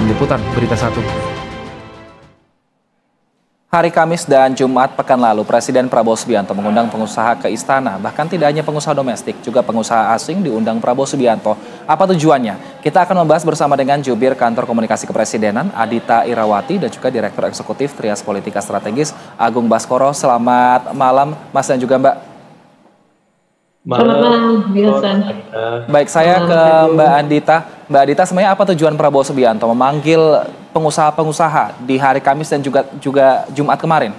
Tim Liputan Berita 1. Hari Kamis dan Jumat pekan lalu, Presiden Prabowo Subianto mengundang pengusaha ke istana. Bahkan tidak hanya pengusaha domestik, juga pengusaha asing diundang Prabowo Subianto. Apa tujuannya? Kita akan membahas bersama dengan Jubir Kantor Komunikasi Kepresidenan, Adita Irawati, dan juga Direktur Eksekutif Trias Politika Strategis, Agung Baskoro. Selamat malam, Mas dan juga Mbak. Selamat malam, Wilson. Baik, saya ke Mbak Adita. Mbak Adita, sebenarnya apa tujuan Prabowo Subianto memanggil pengusaha-pengusaha di hari Kamis dan juga Jumat kemarin?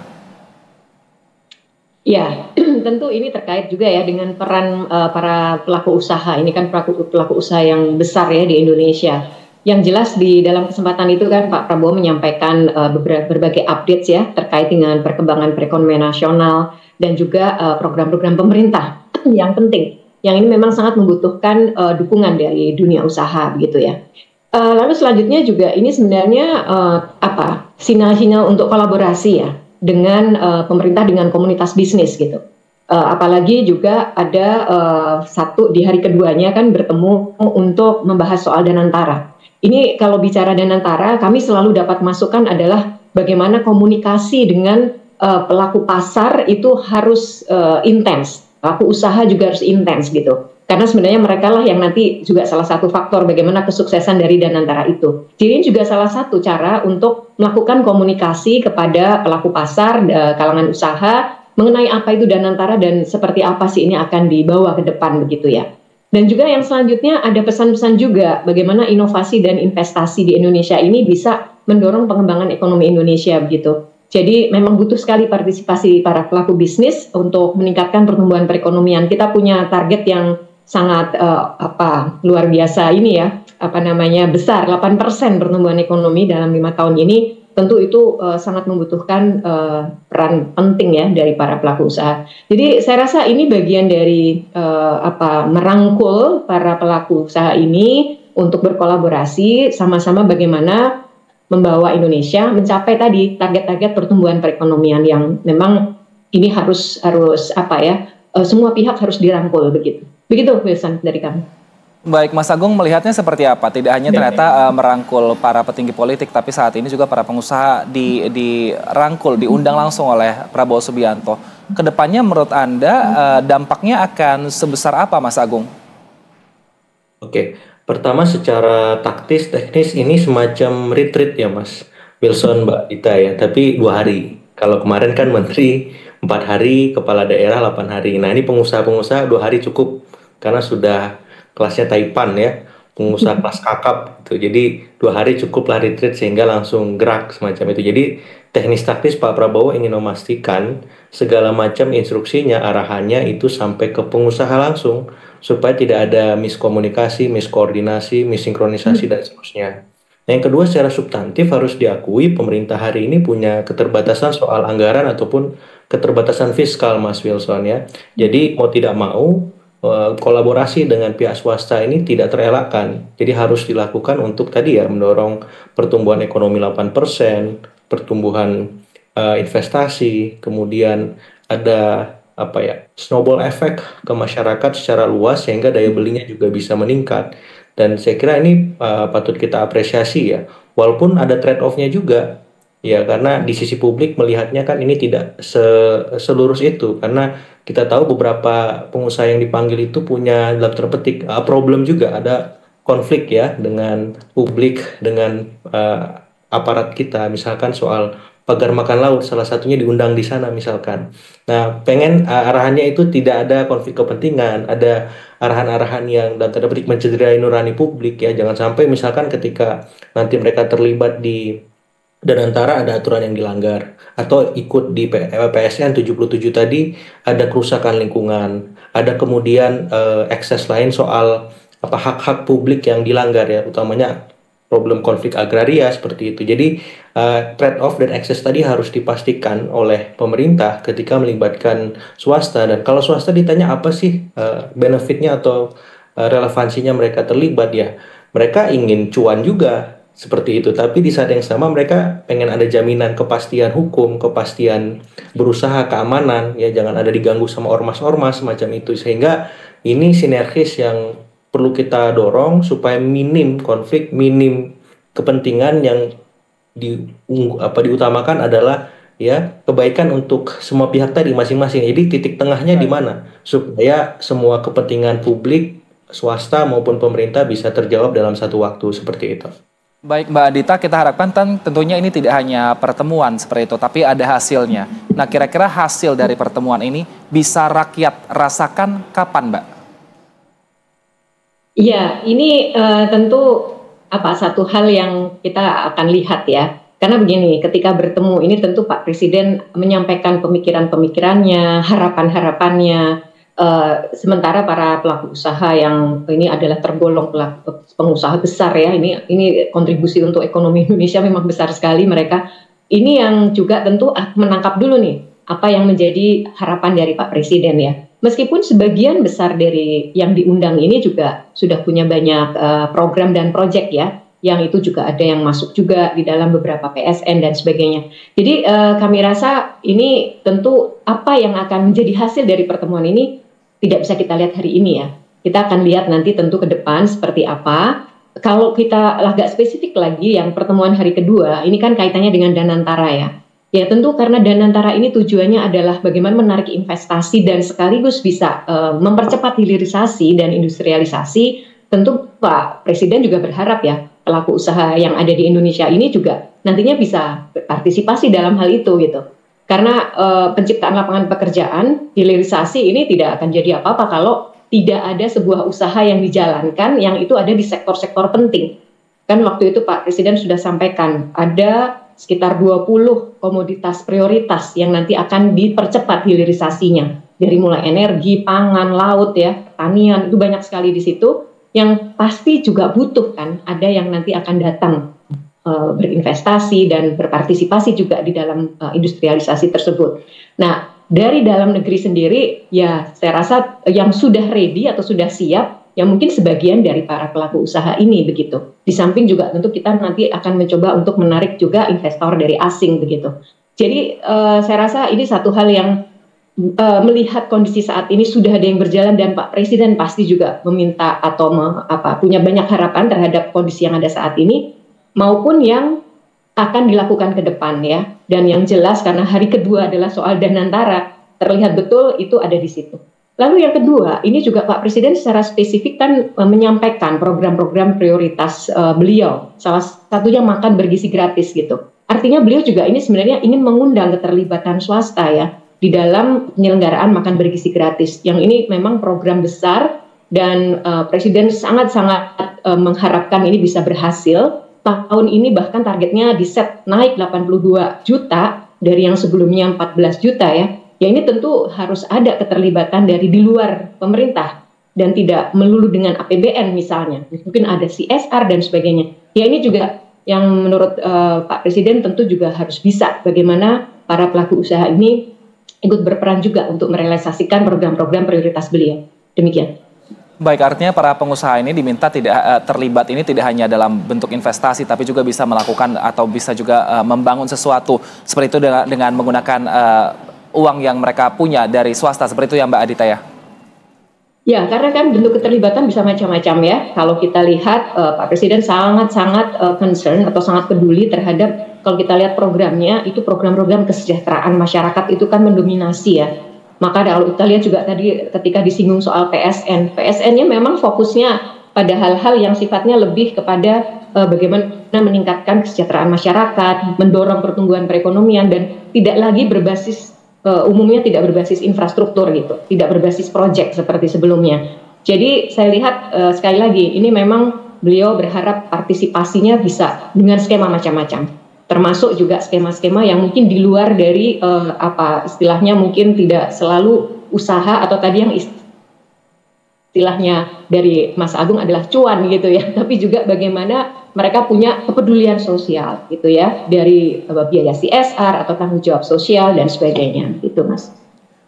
Ya, tentu ini terkait juga ya dengan peran para pelaku usaha. Ini kan pelaku usaha yang besar ya di Indonesia. Yang jelas di dalam kesempatan itu kan Pak Prabowo menyampaikan berbagai updates ya terkait dengan perkembangan perekonomian nasional dan juga program-program pemerintah yang penting. Yang ini memang sangat membutuhkan dukungan dari dunia usaha begitu ya. Lalu selanjutnya juga ini sebenarnya sinyal-sinyal untuk kolaborasi ya dengan pemerintah dengan komunitas bisnis gitu. Apalagi juga ada satu di hari keduanya kan bertemu untuk membahas soal Danantara. Ini kalau bicara Danantara, kami selalu dapat masukan adalah bagaimana komunikasi dengan pelaku pasar itu harus intens. Pelaku usaha juga harus intens gitu. Karena sebenarnya mereka lah yang nanti juga salah satu faktor bagaimana kesuksesan dari Danantara itu. Jadi ini juga salah satu cara untuk melakukan komunikasi kepada pelaku pasar, kalangan usaha, mengenai apa itu Danantara dan seperti apa sih ini akan dibawa ke depan begitu ya. Dan juga yang selanjutnya ada pesan-pesan juga bagaimana inovasi dan investasi di Indonesia ini bisa mendorong pengembangan ekonomi Indonesia begitu. Jadi memang butuh sekali partisipasi para pelaku bisnis untuk meningkatkan pertumbuhan perekonomian. Kita punya target yang sangat luar biasa ini ya, besar, 8% pertumbuhan ekonomi dalam 5 tahun ini. Tentu itu sangat membutuhkan peran penting ya dari para pelaku usaha. Jadi saya rasa ini bagian dari merangkul para pelaku usaha ini untuk berkolaborasi sama-sama bagaimana membawa Indonesia mencapai tadi target-target pertumbuhan perekonomian yang memang ini harus semua pihak harus dirangkul begitu. Begitu Wilson dari kami. Baik, Mas Agung melihatnya seperti apa? Tidak hanya ternyata merangkul para petinggi politik, tapi saat ini juga para pengusaha dirangkul, diundang langsung oleh Prabowo Subianto. Kedepannya menurut Anda dampaknya akan sebesar apa, Mas Agung? Oke, pertama secara taktis, teknis ini semacam retreat ya Mas Wilson, Mbak Dita ya, tapi 2 hari. Kalau kemarin kan Menteri 4 hari, Kepala Daerah 8 hari. Nah ini pengusaha-pengusaha 2 hari cukup, karena sudah kelasnya Taipan ya, pengusaha kelas kakap gitu. Jadi 2 hari cukuplah retreat sehingga langsung gerak semacam itu. Jadi teknis taktis Pak Prabowo ingin memastikan segala macam instruksinya, arahannya itu sampai ke pengusaha langsung supaya tidak ada miskomunikasi, miskoordinasi, missinkronisasi dan seterusnya. Nah, yang kedua secara substantif harus diakui pemerintah hari ini punya keterbatasan soal anggaran ataupun keterbatasan fiskal Mas Wilson ya. Jadi mau tidak mau kolaborasi dengan pihak swasta ini tidak terelakkan. Jadi harus dilakukan untuk tadi ya mendorong pertumbuhan ekonomi 8%, pertumbuhan investasi, kemudian ada snowball effect ke masyarakat secara luas sehingga daya belinya juga bisa meningkat. Dan saya kira ini patut kita apresiasi ya. Walaupun ada trade off-nya juga. Ya, karena di sisi publik melihatnya kan ini tidak selurus itu, karena kita tahu beberapa pengusaha yang dipanggil itu punya dalam tanda petik problem juga, ada konflik ya dengan publik, dengan aparat kita, misalkan soal pagar makan laut, salah satunya diundang di sana misalkan. Nah, pengen arahannya itu tidak ada konflik kepentingan, ada arahan-arahan yang dalam tanda petik mencederai nurani publik ya, jangan sampai misalkan ketika nanti mereka terlibat di Danantara ada aturan yang dilanggar atau ikut di PSN 77 tadi ada kerusakan lingkungan, ada kemudian ekses lain soal hak-hak publik yang dilanggar ya, utamanya problem konflik agraria seperti itu. Jadi trade off dan ekses tadi harus dipastikan oleh pemerintah ketika melibatkan swasta, dan kalau swasta ditanya apa sih benefitnya atau relevansinya mereka terlibat ya, mereka ingin cuan juga seperti itu, tapi di saat yang sama mereka pengen ada jaminan kepastian hukum, kepastian berusaha, keamanan ya, jangan ada diganggu sama ormas-ormas semacam itu, sehingga ini sinergis yang perlu kita dorong supaya minim konflik, minim kepentingan yang diutamakan adalah ya kebaikan untuk semua pihak tadi masing-masing. Jadi titik tengahnya di mana supaya semua kepentingan publik, swasta maupun pemerintah bisa terjawab dalam satu waktu seperti itu. Baik Mbak Adita, kita harapkan tentunya ini tidak hanya pertemuan seperti itu, tapi ada hasilnya. Nah, kira-kira hasil dari pertemuan ini bisa rakyat rasakan kapan, Mbak? Iya, ini tentu satu hal yang kita akan lihat ya. Karena begini, ketika bertemu ini tentu Pak Presiden menyampaikan pemikiran-pemikirannya, harapan-harapannya. Sementara para pelaku usaha yang ini adalah tergolong pengusaha besar ya, ini kontribusi untuk ekonomi Indonesia memang besar sekali mereka. Ini yang juga tentu menangkap dulu nih apa yang menjadi harapan dari Pak Presiden ya. Meskipun sebagian besar dari yang diundang ini juga sudah punya banyak program dan proyek ya, yang itu juga ada yang masuk juga di dalam beberapa PSN dan sebagainya. Jadi kami rasa ini tentu apa yang akan menjadi hasil dari pertemuan ini tidak bisa kita lihat hari ini ya. Kita akan lihat nanti tentu ke depan seperti apa. Kalau kita agak spesifik lagi yang pertemuan hari kedua, ini kan kaitannya dengan Danantara ya. Ya tentu karena Danantara ini tujuannya adalah bagaimana menarik investasi dan sekaligus bisa mempercepat hilirisasi dan industrialisasi. Tentu Pak Presiden juga berharap ya pelaku usaha yang ada di Indonesia ini juga nantinya bisa berpartisipasi dalam hal itu gitu. Karena penciptaan lapangan pekerjaan, hilirisasi ini tidak akan jadi apa-apa kalau tidak ada sebuah usaha yang dijalankan yang itu ada di sektor-sektor penting. Kan waktu itu Pak Presiden sudah sampaikan ada sekitar 20 komoditas prioritas yang nanti akan dipercepat hilirisasinya. Dari mulai energi, pangan, laut ya, pertanian, itu banyak sekali di situ yang pasti juga butuh kan, ada yang nanti akan datang berinvestasi dan berpartisipasi juga di dalam industrialisasi tersebut. Nah, dari dalam negeri sendiri, ya saya rasa yang sudah ready atau sudah siap, ya mungkin sebagian dari para pelaku usaha ini begitu. Di samping juga tentu kita nanti akan mencoba untuk menarik juga investor dari asing begitu. Jadi saya rasa ini satu hal yang melihat kondisi saat ini sudah ada yang berjalan dan Pak Presiden pasti juga meminta atau punya banyak harapan terhadap kondisi yang ada saat ini, maupun yang akan dilakukan ke depan ya. Dan yang jelas karena hari kedua adalah soal Danantara, terlihat betul itu ada di situ. Lalu yang kedua, ini juga Pak Presiden secara spesifik kan menyampaikan program-program prioritas beliau. Salah satunya makan bergizi gratis gitu. Artinya beliau juga ini sebenarnya ingin mengundang keterlibatan swasta ya di dalam penyelenggaraan makan bergizi gratis. Yang ini memang program besar dan Presiden sangat-sangat mengharapkan ini bisa berhasil. Tahun ini bahkan targetnya di set naik 82 juta dari yang sebelumnya 14 juta ya. Ya ini tentu harus ada keterlibatan dari di luar pemerintah dan tidak melulu dengan APBN misalnya. Mungkin ada CSR dan sebagainya. Ya ini juga yang menurut Pak Presiden tentu juga harus bisa bagaimana para pelaku usaha ini ikut berperan juga untuk merealisasikan program-program prioritas beliau. Demikian. Baik, artinya para pengusaha ini diminta tidak terlibat ini tidak hanya dalam bentuk investasi, tapi juga bisa melakukan atau bisa juga membangun sesuatu seperti itu dengan menggunakan uang yang mereka punya dari swasta, seperti itu ya Mbak Adita ya? Ya, karena kan bentuk keterlibatan bisa macam-macam ya. Kalau kita lihat Pak Presiden sangat-sangat concern atau sangat peduli terhadap, kalau kita lihat programnya, itu program-program kesejahteraan masyarakat itu kan mendominasi ya. Maka kalau kita lihat juga tadi ketika disinggung soal PSN, PSN-nya memang fokusnya pada hal-hal yang sifatnya lebih kepada bagaimana meningkatkan kesejahteraan masyarakat, mendorong pertumbuhan perekonomian dan tidak lagi berbasis umumnya tidak berbasis infrastruktur gitu, tidak berbasis proyek seperti sebelumnya. Jadi saya lihat sekali lagi ini memang beliau berharap partisipasinya bisa dengan skema macam-macam. Termasuk juga skema-skema yang mungkin di luar dari istilahnya mungkin tidak selalu usaha atau tadi yang istilahnya dari Mas Agung adalah cuan gitu ya, tapi juga bagaimana mereka punya kepedulian sosial gitu ya, dari biaya CSR atau tanggung jawab sosial dan sebagainya gitu Mas.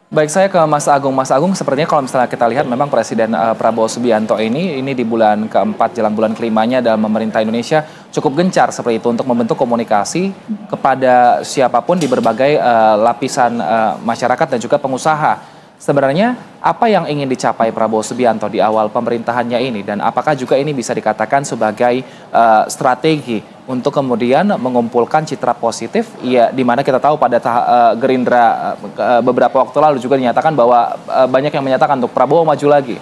Baik, saya ke Mas Agung. Mas Agung, sepertinya kalau misalnya kita lihat memang Presiden Prabowo Subianto ini di bulan keempat, jelang bulan kelimanya dalam memerintah Indonesia cukup gencar seperti itu untuk membentuk komunikasi kepada siapapun di berbagai lapisan masyarakat dan juga pengusaha. Sebenarnya apa yang ingin dicapai Prabowo Subianto di awal pemerintahannya ini dan apakah juga ini bisa dikatakan sebagai strategi untuk kemudian mengumpulkan citra positif, ya di mana kita tahu pada Gerindra beberapa waktu lalu juga dinyatakan bahwa banyak yang menyatakan untuk Prabowo maju lagi.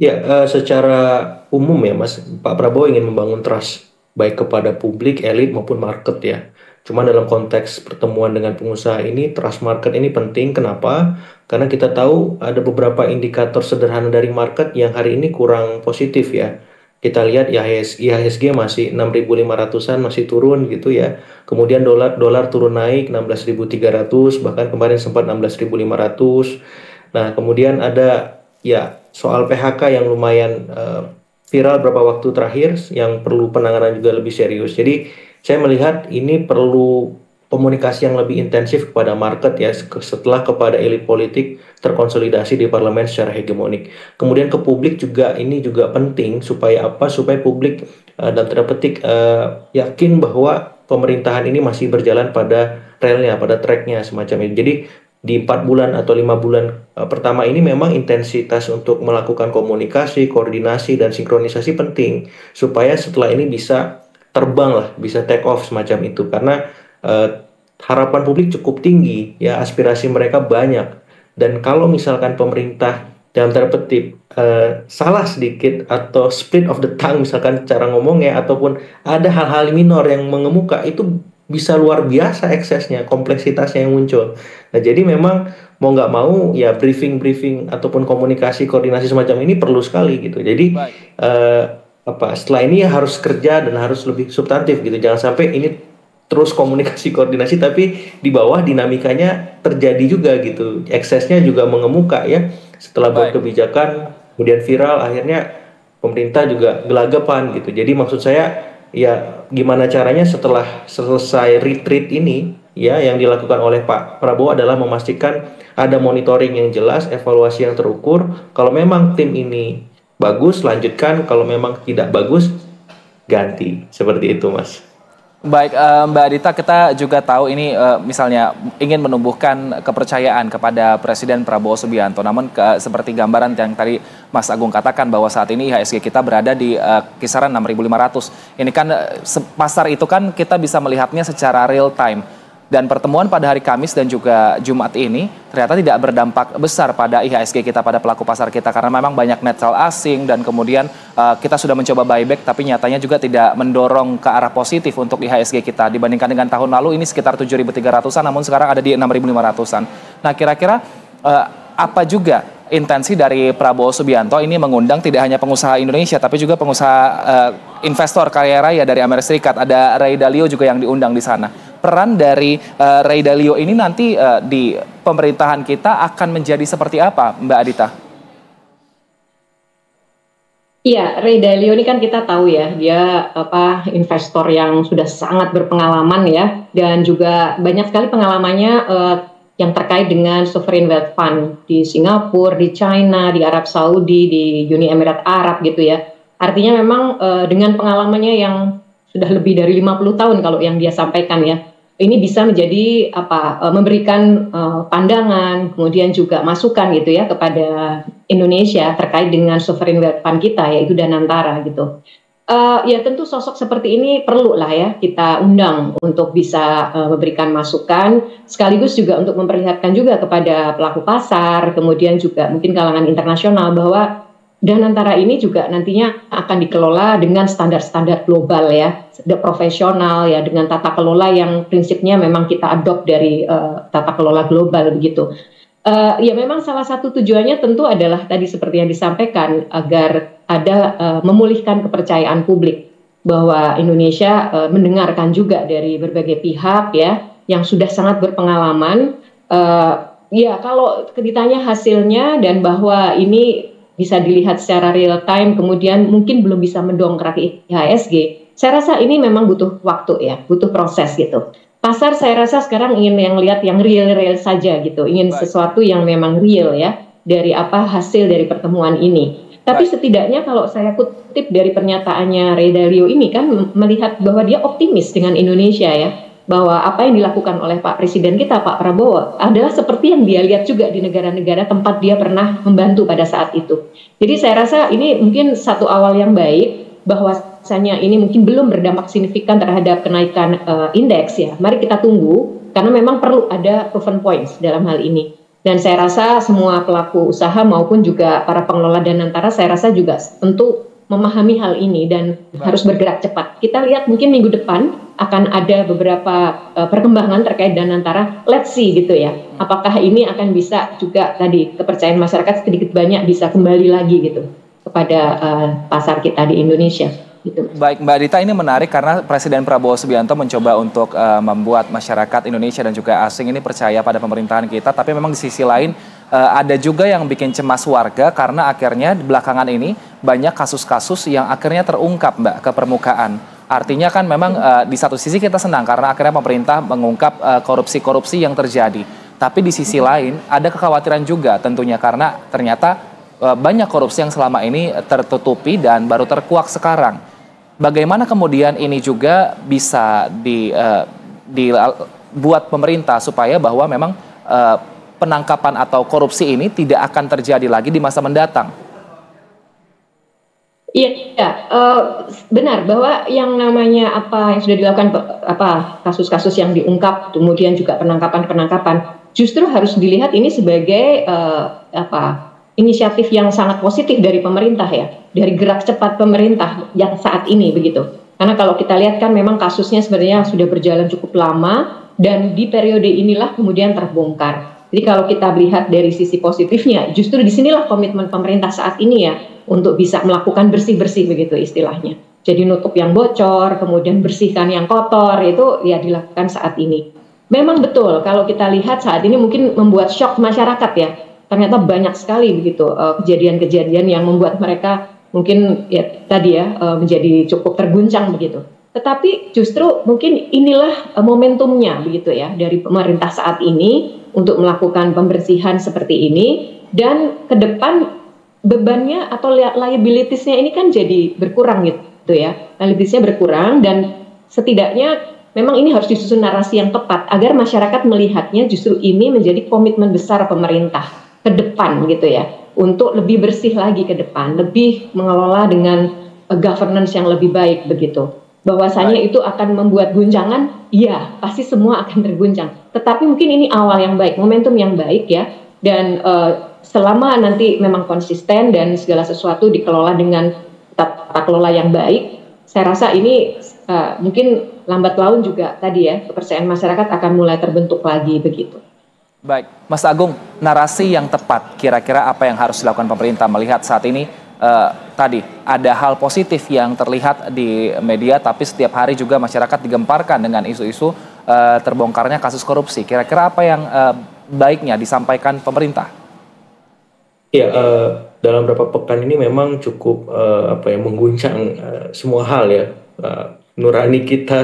Ya, secara umum ya Mas, Pak Prabowo ingin membangun trust baik kepada publik, elit maupun market ya. Cuma dalam konteks pertemuan dengan pengusaha ini, trust market ini penting. Kenapa? Karena kita tahu ada beberapa indikator sederhana dari market yang hari ini kurang positif ya. Kita lihat IHSG masih 6.500-an, masih turun gitu ya. Kemudian dolar turun naik 16.300, bahkan kemarin sempat 16.500. Nah, kemudian ada ya soal PHK yang lumayan viral beberapa waktu terakhir yang perlu penanganan juga lebih serius. Jadi saya melihat ini perlu komunikasi yang lebih intensif kepada market ya, setelah kepada elit politik terkonsolidasi di parlemen secara hegemonik. Kemudian ke publik juga, ini juga penting supaya apa? Supaya publik dalam tanda petik yakin bahwa pemerintahan ini masih berjalan pada relnya, pada tracknya semacam ini. Jadi di 4 bulan atau 5 bulan pertama ini memang intensitas untuk melakukan komunikasi, koordinasi, dan sinkronisasi penting supaya setelah ini bisa terbang lah, bisa take off semacam itu. Karena harapan publik cukup tinggi, ya aspirasi mereka banyak. Dan kalau misalkan pemerintah dalam tanda petik salah sedikit atau split of the tongue misalkan cara ngomongnya, ataupun ada hal-hal minor yang mengemuka, itu bisa luar biasa eksesnya, kompleksitasnya yang muncul. Nah, jadi memang mau nggak mau ya briefing ataupun komunikasi koordinasi semacam ini perlu sekali gitu. Jadi setelah ini harus kerja dan harus lebih substantif gitu. Jangan sampai ini terus komunikasi koordinasi tapi di bawah dinamikanya terjadi juga gitu. Eksesnya juga mengemuka ya. Setelah buat kebijakan kemudian viral, akhirnya pemerintah juga gelagapan gitu. Jadi maksud saya ya gimana caranya setelah selesai retreat ini ya, yang dilakukan oleh Pak Prabowo adalah memastikan ada monitoring yang jelas, evaluasi yang terukur. Kalau memang tim ini bagus, lanjutkan. Kalau memang tidak bagus, ganti. Seperti itu, Mas. Baik, Mbak Adita, kita juga tahu ini misalnya ingin menumbuhkan kepercayaan kepada Presiden Prabowo Subianto. Namun seperti gambaran yang tadi Mas Agung katakan bahwa saat ini IHSG kita berada di kisaran 6.500. Ini kan pasar itu kan kita bisa melihatnya secara real time. Dan pertemuan pada hari Kamis dan juga Jumat ini ternyata tidak berdampak besar pada IHSG kita, pada pelaku pasar kita. Karena memang banyak net sell asing dan kemudian kita sudah mencoba buyback tapi nyatanya juga tidak mendorong ke arah positif untuk IHSG kita. Dibandingkan dengan tahun lalu ini sekitar 7.300-an, namun sekarang ada di 6.500-an. Nah, kira-kira apa juga intensi dari Prabowo Subianto ini mengundang tidak hanya pengusaha Indonesia tapi juga pengusaha investor kaya raya dari Amerika Serikat. Ada Ray Dalio juga yang diundang di sana. Peran dari Ray Dalio ini nanti di pemerintahan kita akan menjadi seperti apa, Mbak Adita? Iya, Ray Dalio ini kan kita tahu ya, dia investor yang sudah sangat berpengalaman ya, dan juga banyak sekali pengalamannya yang terkait dengan sovereign wealth fund di Singapura, di China, di Arab Saudi, di Uni Emirat Arab gitu ya. Artinya memang dengan pengalamannya yang sudah lebih dari 50 tahun kalau yang dia sampaikan ya, ini bisa menjadi memberikan pandangan, kemudian juga masukan gitu ya kepada Indonesia terkait dengan sovereign wealth fund kita, yaitu Danantara gitu. Ya tentu sosok seperti ini perlu lah ya kita undang untuk bisa memberikan masukan, sekaligus juga untuk memperlihatkan juga kepada pelaku pasar, kemudian juga mungkin kalangan internasional bahwa Danantara ini juga nantinya akan dikelola dengan standar-standar global ya, profesional ya, dengan tata kelola yang prinsipnya memang kita adopt dari tata kelola global begitu. Ya memang salah satu tujuannya tentu adalah tadi seperti yang disampaikan, agar ada memulihkan kepercayaan publik bahwa Indonesia mendengarkan juga dari berbagai pihak ya yang sudah sangat berpengalaman. Ya kalau ditanya hasilnya dan bahwa ini bisa dilihat secara real time, kemudian mungkin belum bisa mendongkrak IHSG. Saya rasa ini memang butuh waktu ya, butuh proses gitu. Pasar saya rasa sekarang ingin yang lihat yang real saja gitu, ingin sesuatu yang memang real ya, dari apa hasil dari pertemuan ini. Tapi setidaknya kalau saya kutip dari pernyataannya Ray Dalio ini kan melihat bahwa dia optimis dengan Indonesia ya, bahwa apa yang dilakukan oleh Pak Presiden kita, Pak Prabowo, adalah seperti yang dia lihat juga di negara-negara tempat dia pernah membantu pada saat itu. Jadi saya rasa ini mungkin satu awal yang baik, bahwa bahwasanya ini mungkin belum berdampak signifikan terhadap kenaikan indeks ya. Mari kita tunggu karena memang perlu ada proven points dalam hal ini. Dan saya rasa semua pelaku usaha maupun juga para pengelola Danantara saya rasa juga tentu memahami hal ini dan harus bergerak cepat. Kita lihat mungkin minggu depan akan ada beberapa perkembangan terkait Danantara. Let's see gitu ya. Apakah ini akan bisa juga tadi kepercayaan masyarakat sedikit banyak bisa kembali lagi gitu kepada pasar kita di Indonesia. Gitu. Baik, Mbak Dita, ini menarik karena Presiden Prabowo Subianto mencoba untuk membuat masyarakat Indonesia dan juga asing ini percaya pada pemerintahan kita, tapi memang di sisi lain ada juga yang bikin cemas warga karena akhirnya belakangan ini banyak kasus-kasus yang akhirnya terungkap, Mbak, ke permukaan. Artinya kan memang di satu sisi kita senang karena akhirnya pemerintah mengungkap korupsi-korupsi yang terjadi. Tapi di sisi lain ada kekhawatiran juga tentunya karena ternyata banyak korupsi yang selama ini tertutupi dan baru terkuak sekarang. Bagaimana kemudian ini juga bisa dibuat pemerintah supaya bahwa memang penangkapan atau korupsi ini tidak akan terjadi lagi di masa mendatang? Iya, benar bahwa yang namanya apa yang sudah dilakukan kasus-kasus yang diungkap, kemudian juga penangkapan justru harus dilihat ini sebagai inisiatif yang sangat positif dari pemerintah ya, dari gerak cepat pemerintah yang saat ini begitu. Karena kalau kita lihat kan memang kasusnya sebenarnya sudah berjalan cukup lama dan di periode inilah kemudian terbongkar. Jadi kalau kita lihat dari sisi positifnya, justru disinilah komitmen pemerintah saat ini ya untuk bisa melakukan bersih-bersih begitu istilahnya. Jadi nutup yang bocor, kemudian bersihkan yang kotor itu ya dilakukan saat ini. Memang betul kalau kita lihat saat ini mungkin membuat shock masyarakat ya. Ternyata banyak sekali begitu kejadian-kejadian yang membuat mereka mungkin ya tadi ya menjadi cukup terguncang begitu. Tetapi justru mungkin inilah momentumnya begitu ya dari pemerintah saat ini untuk melakukan pembersihan seperti ini dan ke depan bebannya atau liabilitiesnya ini kan jadi berkurang gitu ya. Liabilitiesnya berkurang dan setidaknya memang ini harus disusun narasi yang tepat agar masyarakat melihatnya justru ini menjadi komitmen besar pemerintah ke depan gitu ya, untuk lebih bersih lagi ke depan, lebih mengelola dengan governance yang lebih baik begitu. Bahwasanya itu akan membuat guncangan, iya pasti semua akan terguncang. Tetapi mungkin ini awal yang baik, momentum yang baik ya, dan selama nanti memang konsisten dan segala sesuatu dikelola dengan tata kelola yang baik, saya rasa ini mungkin lambat laun juga tadi ya, kepercayaan masyarakat akan mulai terbentuk lagi begitu. Baik, Mas Agung, narasi yang tepat kira-kira apa yang harus dilakukan pemerintah melihat saat ini tadi ada hal positif yang terlihat di media tapi setiap hari juga masyarakat digemparkan dengan isu-isu terbongkarnya kasus korupsi. Kira-kira apa yang baiknya disampaikan pemerintah? Ya, dalam beberapa pekan ini memang cukup mengguncang semua hal ya. Nurani kita,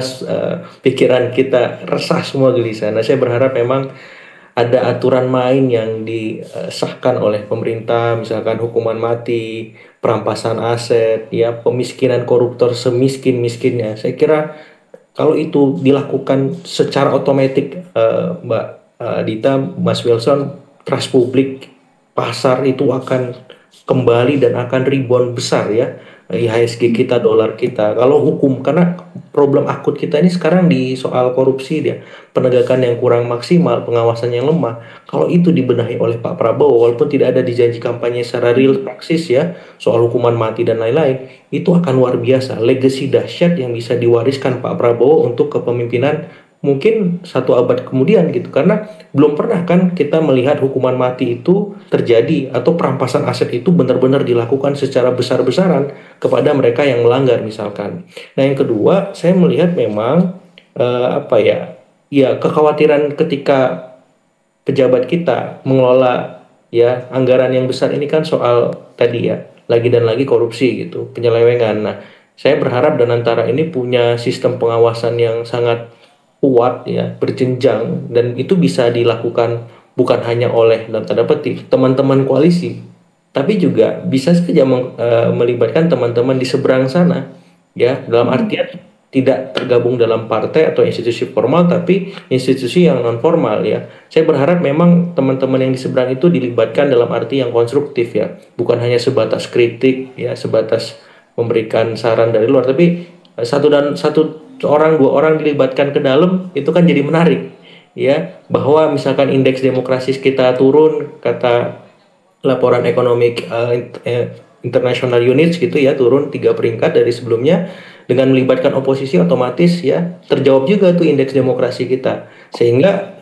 pikiran kita resah semua gelisah. Nah, saya berharap memang ada aturan main yang disahkan oleh pemerintah, misalkan hukuman mati, perampasan aset, ya pemiskinan koruptor semiskin-miskinnya. Saya kira kalau itu dilakukan secara otomatis, Mbak Dita, Mas Wilson, trust publik, pasar itu akan kembali dan akan rebound besar ya. IHSG kita, dolar kita. Kalau hukum, karena problem akut kita ini sekarang di soal korupsi dia, penegakan yang kurang maksimal, pengawasan yang lemah. Kalau itu dibenahi oleh Pak Prabowo, walaupun tidak ada di janji kampanye secara real praksis ya, soal hukuman mati dan lain-lain, itu akan luar biasa. Legacy dahsyat yang bisa diwariskan Pak Prabowo untuk kepemimpinan mungkin 1 abad kemudian gitu, karena belum pernah kan kita melihat hukuman mati itu terjadi atau perampasan aset itu benar-benar dilakukan secara besar-besaran kepada mereka yang melanggar misalkan. Nah, yang kedua, saya melihat memang kekhawatiran ketika pejabat kita mengelola ya anggaran yang besar ini kan soal tadi ya, lagi dan lagi korupsi gitu, penyelewengan. Nah, saya berharap Danantara ini punya sistem pengawasan yang sangat kuat ya, berjenjang, dan itu bisa dilakukan bukan hanya oleh dalam tanda petik teman-teman koalisi, tapi juga bisa saja melibatkan teman-teman di seberang sana ya, dalam artian tidak tergabung dalam partai atau institusi formal tapi institusi yang non formal ya. Saya berharap memang teman-teman yang di seberang itu dilibatkan dalam arti yang konstruktif ya, bukan hanya sebatas kritik ya, sebatas memberikan saran dari luar, tapi satu orang dua orang dilibatkan ke dalam itu kan jadi menarik ya, bahwa misalkan indeks demokrasi kita turun, kata laporan ekonomi international units gitu ya, turun 3 peringkat dari sebelumnya. Dengan melibatkan oposisi otomatis ya terjawab juga tuh indeks demokrasi kita, sehingga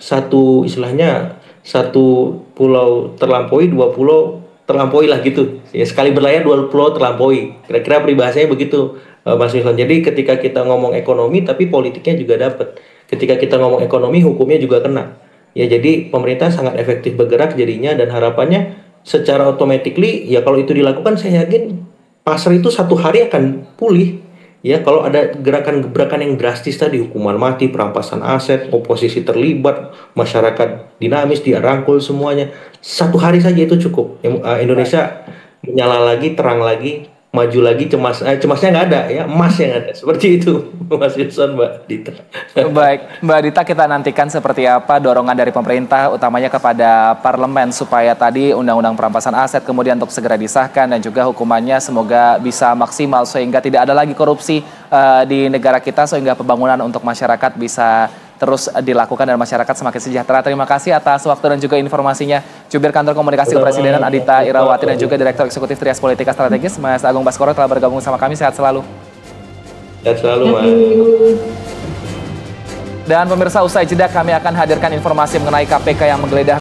istilahnya satu pulau terlampaui, dua pulau terlampaui lah gitu ya, sekali berlayar dua pulau terlampaui, kira-kira peribahasanya begitu, Mas Wilson. Jadi ketika kita ngomong ekonomi tapi politiknya juga dapat, ketika kita ngomong ekonomi hukumnya juga kena ya. Jadi pemerintah sangat efektif bergerak jadinya, dan harapannya secara automatically ya, kalau itu dilakukan saya yakin pasar itu satu hari akan pulih ya. Kalau ada gerakan-gerakan yang drastis tadi, hukuman mati, perampasan aset, oposisi terlibat, masyarakat dinamis, dia rangkul semuanya, satu hari saja itu cukup. Indonesia menyala lagi, terang lagi, maju lagi, cemasnya nggak ada ya, emas yang ada, seperti itu Mas Wilson, Mbak Dita. Baik, Mbak Dita, kita nantikan seperti apa dorongan dari pemerintah, utamanya kepada parlemen, supaya tadi undang-undang perampasan aset kemudian untuk segera disahkan, dan juga hukumannya semoga bisa maksimal sehingga tidak ada lagi korupsi di negara kita, sehingga pembangunan untuk masyarakat bisa terus dilakukan dan masyarakat semakin sejahtera. Terima kasih atas waktu dan juga informasinya. Jubir Kantor Komunikasi Kepresidenan Adita Irawati dan juga Direktur Eksekutif Trias Politika Strategis Mas Agung Baskoro telah bergabung sama kami. Sehat selalu. Sehat selalu, Mas. Dan pemirsa, usai jeda kami akan hadirkan informasi mengenai KPK yang menggeledah